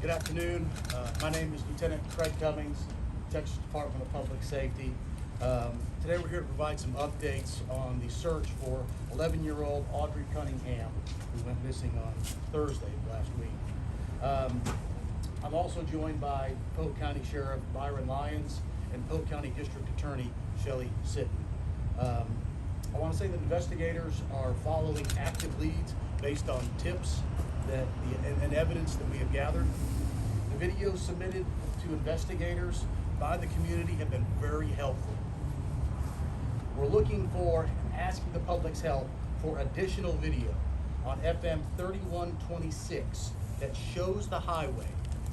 Good afternoon. My name is Lieutenant Craig Cummings, Texas Department of Public Safety. Today we're here to provide some updates on the search for 11-year-old Audrii Cunningham, who went missing on Thursday of last week. I'm also joined by Polk County Sheriff Byron Lyons and Polk County District Attorney Shelley Sitton. I want to say that investigators are following active leads based on tips and evidence that we have gathered. The videos submitted to investigators by the community have been very helpful. We're looking for and asking the public's help for additional video on FM 3126 that shows the highway.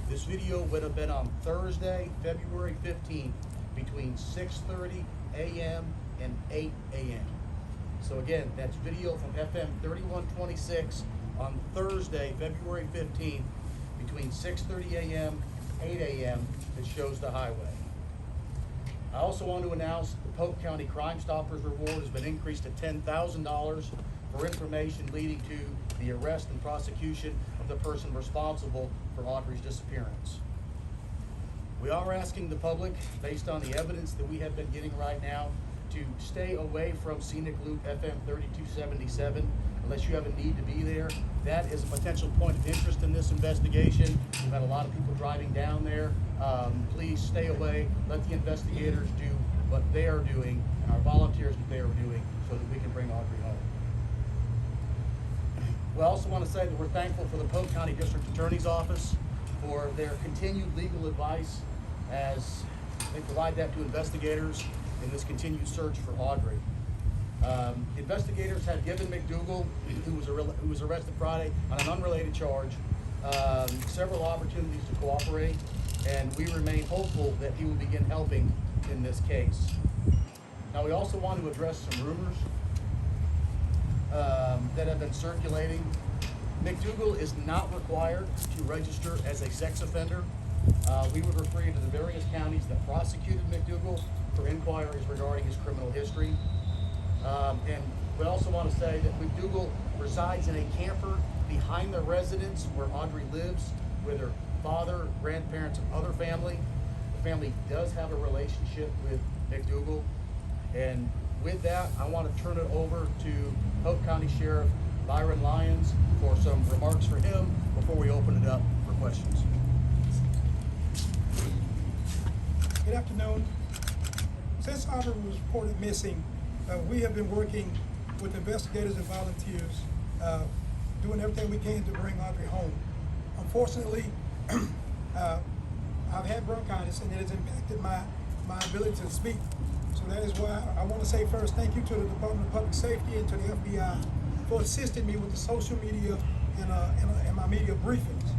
This video would have been on Thursday, February 15th, between 6:30 a.m. and 8 a.m. So again, that's video from FM 3126 on Thursday, February 15th, between 6:30 a.m. and 8 a.m. that shows the highway. I also want to announce the Polk County Crime Stoppers reward has been increased to $10,000 for information leading to the arrest and prosecution of the person responsible for Audrii's disappearance. We are asking the public, based on the evidence that we have been getting right now, to stay away from scenic loop FM 3277 unless you have a need to be there. That is a potential point of interest in this investigation. We've had a lot of people driving down there. Please stay away. Let the investigators do what they are doing and our volunteers what they are doing so that we can bring Audrii home. We also want to say that we're thankful for the Polk County District Attorney's Office for their continued legal advice as they provide that to investigators in this continued search for Audrii. Investigators have given McDougall, who was arrested Friday on an unrelated charge, several opportunities to cooperate, and we remain hopeful that he will begin helping in this case. Now, we also want to address some rumors that have been circulating. McDougall is not required to register as a sex offender. We would refer you to the various counties that prosecuted McDougall for inquiries regarding his criminal history. And we also want to say that McDougall resides in a camper behind the residence where Audrii lives with her father, grandparents, and other family. The family does have a relationship with McDougall. And with that, I want to turn it over to Polk County Sheriff Byron Lyons for some remarks for him before we open it up for questions. Good afternoon. Since Audrii was reported missing, we have been working with investigators and volunteers, doing everything we can to bring Audrii home. Unfortunately, I've had bronchitis and it has impacted my ability to speak. So that is why I want to say first, thank you to the Department of Public Safety and to the FBI for assisting me with the social media and my media briefings.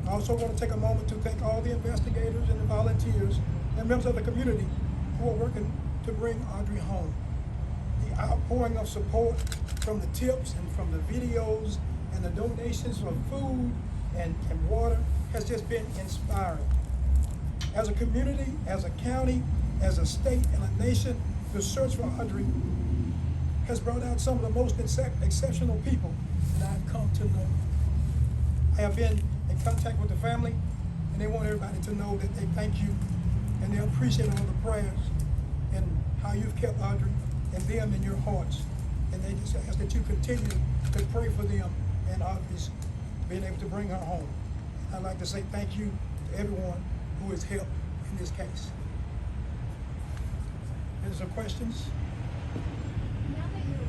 I also want to take a moment to thank all the investigators and the volunteers and members of the community who are working to bring Audrii home. The outpouring of support from the tips and from the videos and the donations for food and water has just been inspiring. As a community, as a county, as a state and a nation, the search for Audrii has brought out some of the most exceptional people that I've come to know. I have been in contact with the family, and they want everybody to know that they thank you and they appreciate all the prayers and how you've kept Audrii and them in your hearts. And they just ask that you continue to pray for them and Audrii's being able to bring her home. I'd like to say thank you to everyone who has helped in this case. Any some questions? Now that you're aware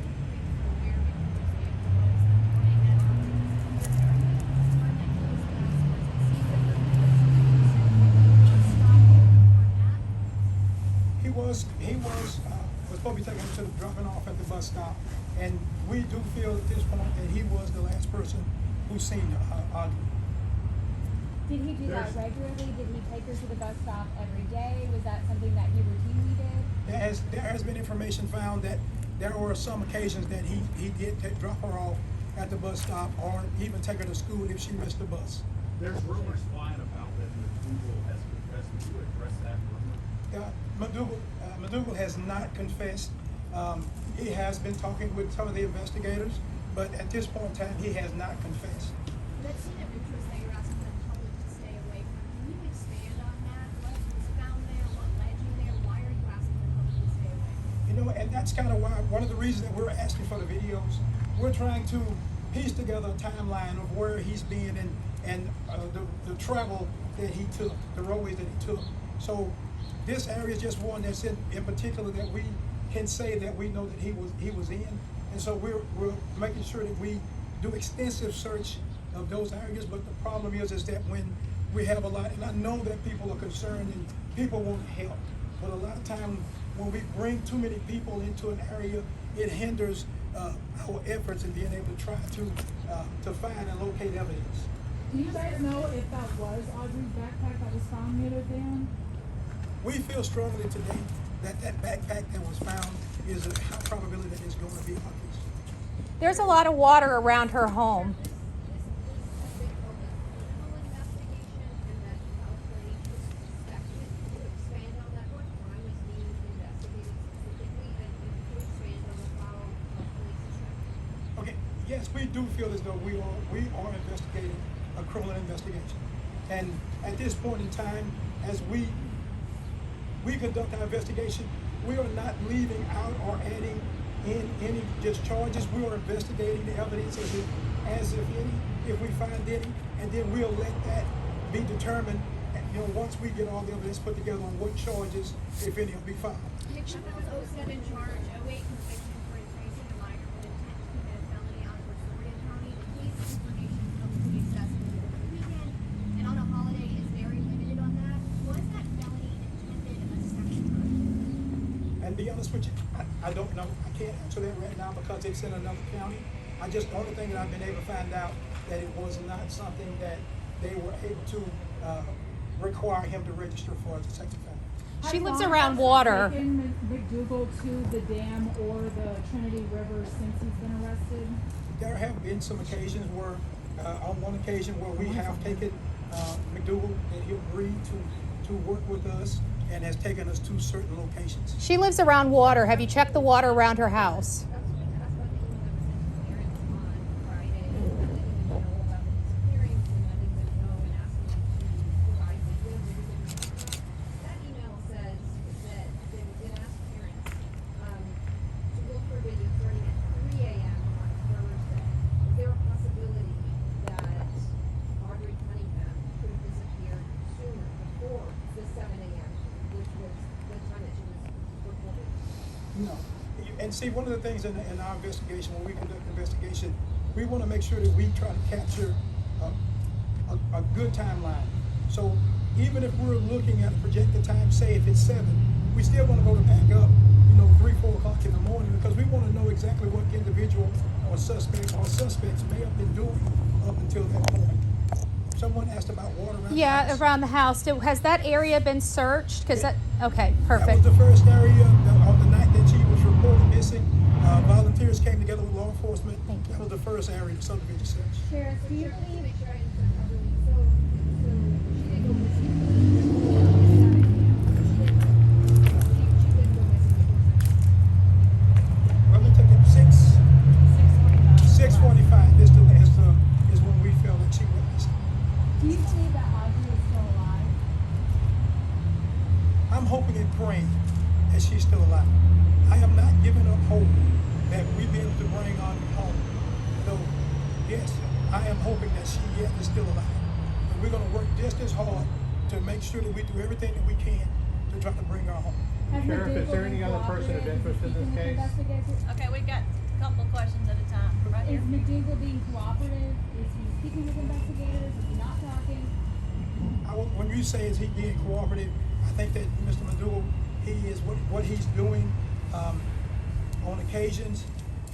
he was supposed to be taken to the dropping off at the bus stop, and we do feel at this point that he was the last person who seen Audrii. Did he do that regularly? Did he take her to the bus stop every day? Was that something that he routinely did? There has been information found that there were some occasions that he did drop her off at the bus stop or even take her to school if she missed the bus. There's rumors flying about that McDougall has confessed. Would you address that rumor? McDougall has not confessed. He has been talking with some of the investigators, but at this point in time, he has not confessed. That's scenic because that you're asking the public to stay away know, and that's kind of why, one of the reasons that we're asking for the videos, we're trying to piece together a timeline of where he's been and the travel that he took, the roadways that he took. So this area is just one that's in particular that we can say that we know that he was in. And so we're making sure that we do extensive search of those areas, but the problem is that when we have a lot, and I know that people are concerned and people want to help, but a lot of times when we bring too many people into an area, it hinders our efforts in being able to try to find and locate evidence. Do you guys know if that was Audrey's backpack that was found near the dam? We feel strongly today that that backpack that was found is a high probability that it's going to be Audrey's. There's a lot of water around her home. Okay, yes, we do feel as though we are investigating a criminal investigation. And at this point in time, as we conduct our investigation, we are not leaving out or adding in any just charges. We are investigating the evidence as if any, if we find any, and then we'll let that be determined. You know, once we get all the evidence put together on what charges, if any, will be found. The criminal was also in charge, await conviction for tracing a minor with intent to commit a felony out of Audrii County. The case information publicly accessible over the weekend and on a holiday is very limited on that. Was that felony intended a second time? And to be honest with you, I don't know. I can't answer that right now because it's in another county. The only thing that I've been able to find out that it was not something that they were able to require him to register for as a sex offender. She lives Has law around enforcement water. taken McDougall to the dam or the Trinity River since he's been arrested? There have been some occasions where, on one occasion where we have taken McDougall and he agreed to work with us and has taken us to certain locations. She lives around water. Have you checked the water around her house? That's what the email was sent to parents on Friday, letting them know about the disappearance and letting them know and asking them to provide the reasons. That email says that they did ask parents to look for video starting at 3 a.m. on Thursday. Is there a possibility that Audrii Cunningham could have disappeared sooner, before the 7 a.m., which was the time that she was reported? No. And see, one of the things in our investigation, when we conduct an investigation, we want to make sure that we try to capture a good timeline. So even if we're looking at a projected time, say if it's 7, we still want to go to back up, 3, 4 o'clock in the morning, because we want to know exactly what individual or suspects may have been doing up until that point. Someone asked about water around the Yeah, house. around the house. Has that area been searched? Because okay, That perfect. was the first area on the night that she was reported missing. Volunteers came together with law enforcement. Thank you. That was the first area of subdivision search. Sheriff, do you Just to believe make sure I understand properly, so she did go missing before 7 a.m. She did go missing before 7 a.m. Well, they took it 6:45 6:45. is when we felt that she went missing. Do you believe that Audrey is still alive? I'm hoping and praying that she's still alive. I am not giving up hope that we'll be able to bring Audrey home. So, yes, I am hoping that she yet is still alive. And we're going to work just as hard to make sure that we do everything that we can to try to bring her home. Has Sheriff, is McDougall there been any other person of cooperative interest in this speaking with case? investigators? Okay, we got a couple of questions at a time, right Is here. McDougall being cooperative? Is he speaking with investigators? Is he not talking? When you say is he being cooperative, I think that Mr. McDougall, he is what he's doing on occasions.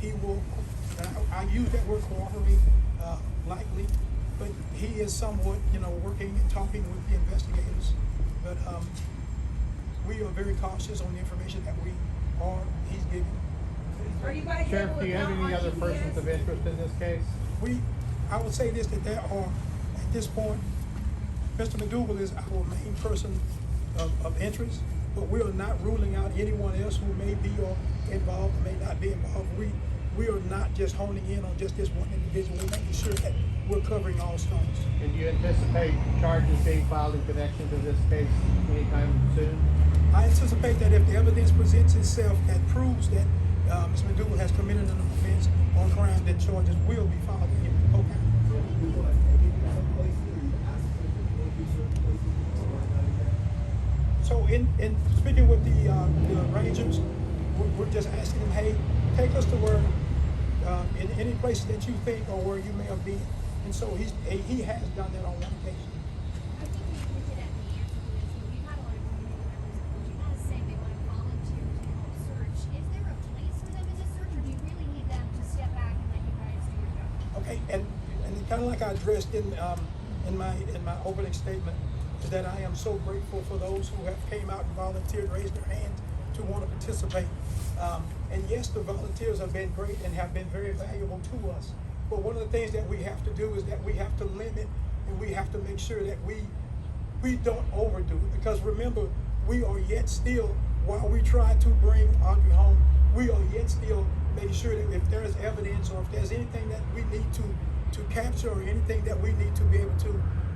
He will, and I use that word cooperate lightly, but he is somewhat, working and talking with the investigators. But we are very cautious on the information that he's giving. Are you guys Sheriff, able do to you have know any how other she persons is? of interest in this case? I would say this, that there are, at this point, Mr. McDougall is our main person of interest, but we are not ruling out anyone else who may be involved or may not be involved. We are not just honing in on just this one individual. We're making sure that we're covering all stones. And do you anticipate charges being filed in connection to this case anytime soon? I anticipate that if the evidence presents itself that proves that Ms. McDougall has committed an offense or crime, that charges will be filed against the Polk County. So in speaking with the Rangers, we're just asking them, hey, take us to where, in any places that you think or where you may have been. And so he has done that on one occasion. I think you hinted at the answer to this, but we've had a lot of community members approach us saying they want to volunteer to help search. Is there a place for them in this search, or do you really need them to step back and let you guys do your job? Okay, and kind of like I addressed in my opening statement, is that I am so grateful for those who have came out and volunteered, raised their hands to want to participate. And yes, the volunteers have been great and have been very valuable to us. But one of the things that we have to do is that we have to limit and we have to make sure that we don't overdo it. Because remember, we are yet still, while we try to bring Audrii home, we are yet still making sure that if there is evidence or if there's anything that we need to capture or anything that we need to be able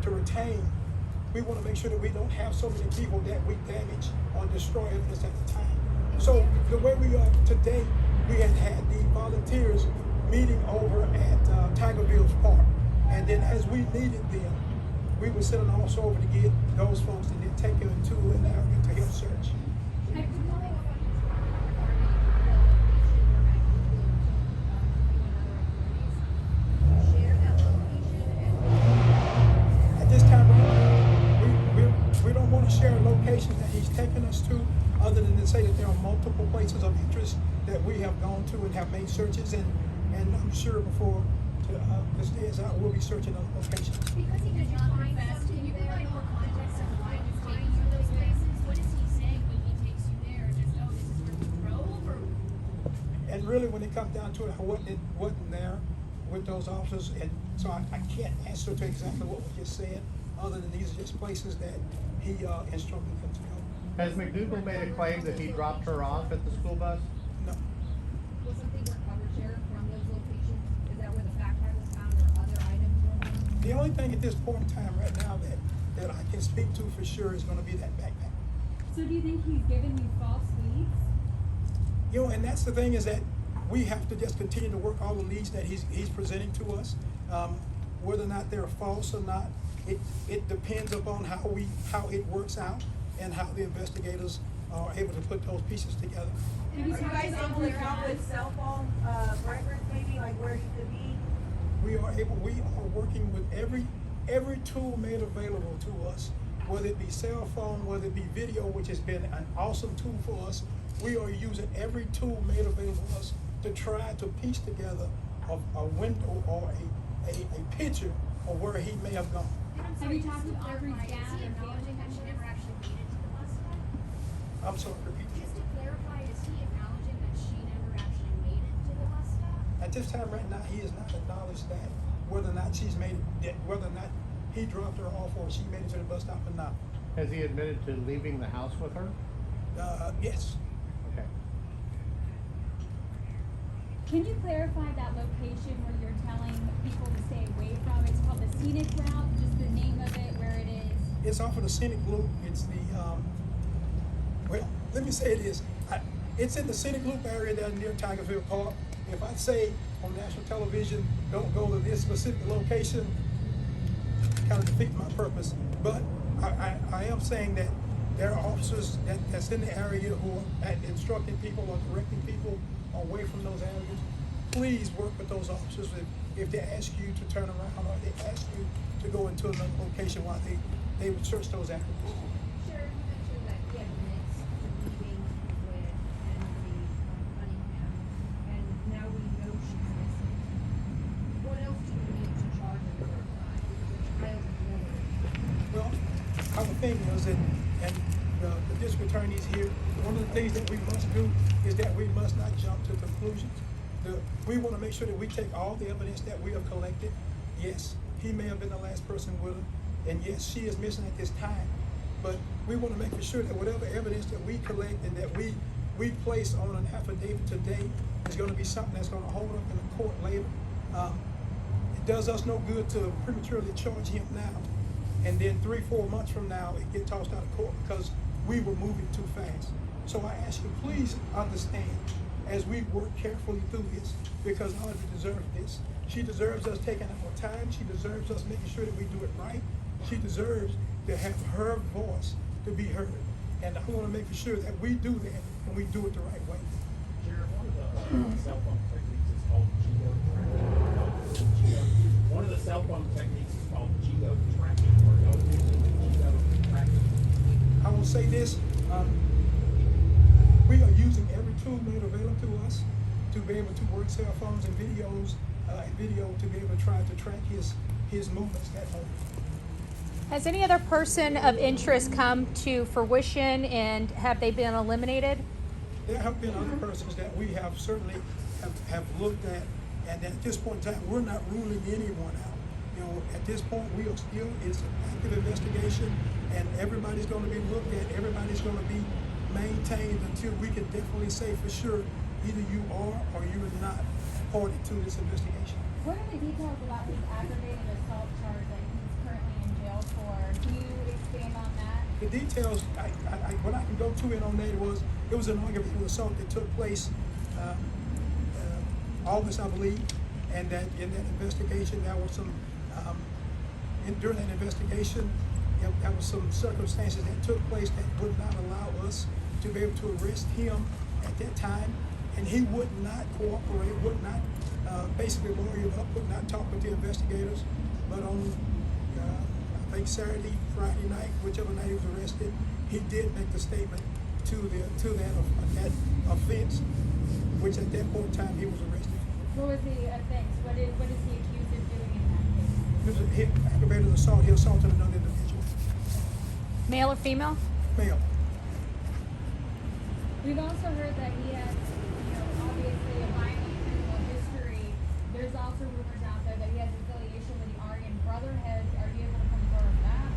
to retain, we want to make sure that we don't have so many people that we damage or destroy evidence at the time. So the way we are today, we had the volunteers meeting over at Tigerville's Park. And then as we needed them, we would send an officer over to get those folks and then take them to an area to help search. At this time, we don't want to share locations that he's taken us to, other than to say that there are multiple places of interest that we have gone to and have made searches, and I'm sure before this day is out, we'll be searching other locations. Because he did not confess, can you provide more context on why he's taking you to those places? What is he saying when he takes you there? Just, oh, this is where we drove, or? And really, when it comes down to it, I wasn't there with those officers, and so I can't answer to exactly what was just said, other than these are just places that he instructed them to go. Has McDougall made a claim that he dropped her off at the school bus? No. Was something recovered, Sheriff, from those locations? Is that where the backpack was found, or other items were found? The only thing at this point in time right now that I can speak to for sure is going to be that backpack. So do you think he's giving you false leads? You know, and that's the thing, is that we have to just continue to work all the leads that he's presenting to us. Whether or not they're false or not, it depends upon how it works out and how the investigators are able to put those pieces together. Are you guys able to come with cell phone records, maybe, like where he could be? We are working with every tool made available to us, whether it be cell phone, whether it be video, which has been an awesome tool for us. We are using every tool made available to us to try to piece together a window or a picture of where he may have gone. Have you talked with Audrei's Is dad he or acknowledging that she never actually made it to the bus stop? I'm sorry, repeat. Just to clarify, is he acknowledging that she never actually made it to the bus stop? At this time right now, he has not acknowledged that, whether or not she's made it, whether or not he dropped her off or she made it to the bus stop or not. Has he admitted to leaving the house with her? Yes. Okay. Can you clarify that location where you're telling people to stay away from? It's called the scenic route, just the name of it, where it is. It's off of the scenic loop. It's the, well, let me say it is. It's in the scenic loop area down near Tigerville Park. If I say on national television, don't go to this specific location, kind of defeats my purpose. But I am saying that there are officers that's in the area who are instructing people or directing people away from those areas. Please work with those officers if they ask you to turn around or they ask you to go into another location while they would search those areas. Sheriff, you mentioned that he admits to leaving with Audrii Cunningham, and now we know she's missing. What else do we need to charge her for a crime? The child is murdered. Well, our thing is, and the district attorney's here, one of the things that we must do is that we must not jump to conclusions. We want to make sure that we take all the evidence that we have collected. Yes, he may have been the last person with her, and yes, she is missing at this time. But we want to make sure that whatever evidence that we collect and that we place on an affidavit today is going to be something that's going to hold up in the court later. It does us no good to prematurely charge him now, and then 3-4 months from now it get tossed out of court because we were moving too fast. So I ask you, please understand as we work carefully through this, because Audrii deserves this. She deserves us taking our time. She deserves us making sure that we do it right. She deserves to have her voice to be heard. And I want to make sure that we do that and we do it the right way. Jared, one of the cell phone techniques is called geo-tracking. One of the cell phone techniques is called geo-tracking, or geo-tracking. I will say this, we are using every tool made available to us to be able to work cell phones and videos and video to be able to try to track his movements that home. Has any other person of interest come to fruition, and have they been eliminated? There have been other persons that we have certainly have looked at, and at this point in time, we're not ruling anyone out. You know, at this point, we are still, it's an active investigation, and everybody's going to be looked at, everybody's going to be maintained until we can definitely say for sure either you are or you are not party to this investigation. What are the details about his aggravated assault charge that he's currently in jail for? Can you expand on that? The details, what I can go to it on that it was an aggravated assault that took place August, I believe, and that in that investigation there was some, during that investigation, there was some circumstances that took place that would not allow us to be able to arrest him at that time, and he would not cooperate, would not basically lawyer up, would not talk with the investigators. But on I think Saturday, Friday night, whichever night he was arrested, he did make the statement to that offense, which at that point in time he was arrested. What was the offense? What is he accused of doing in that case? It was a aggravated assault. He assaulted another individual. Male or female? Male. We've also heard that he has, obviously a violent criminal history. There's also rumors out there that he has affiliation with the Aryan Brotherhood. Are you able to confirm that?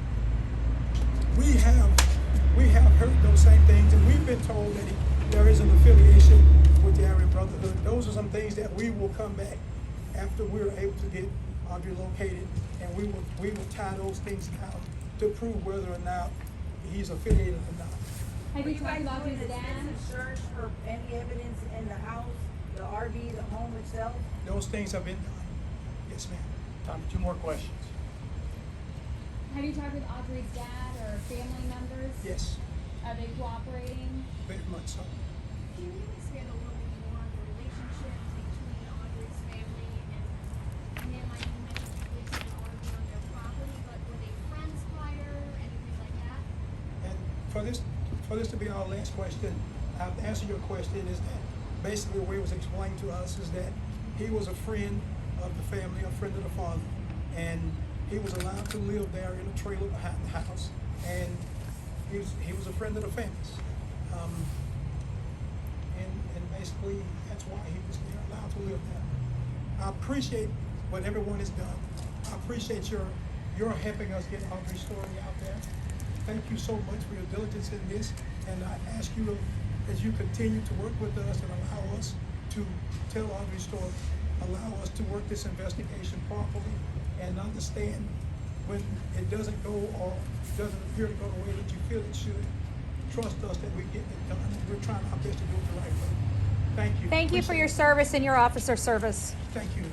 We have heard those same things, and we've been told that there is an affiliation with the Aryan Brotherhood. Those are some things that we will come back after we're able to get Audrii located, and we will tie those things down to prove whether or not he's affiliated or not. Have you talked about doing his an dad? extensive search for any evidence in the house, the RV, the home itself? Those things have been done. Yes, ma'am. Time for 2 more questions. Have you talked with Audrii's dad or family members? Yes, Are they cooperating? very much so. Can you expand a little bit more on the relationship between Audrii's family and him? I know you mentioned he lives in an RV on their property, but were they friends prior, anything like that? And for this to be our last question, I have to answer your question is that basically the way it was explained to us is that he was a friend of the family, a friend of the father, and he was allowed to live there in a trailer behind the house, and he was a friend of the families. And basically that's why he was allowed to live there. I appreciate what everyone has done. I appreciate your helping us get Audrii's story out there. Thank you so much for your diligence in this, and I ask you as you continue to work with us and allow us to tell Audrii's story, allow us to work this investigation properly and understand when it doesn't go or doesn't appear to go the way that you feel it should. Trust us that we get it done, and we're trying our best to do it the right way. Thank you. Thank you for your service and your officer service. Thank you.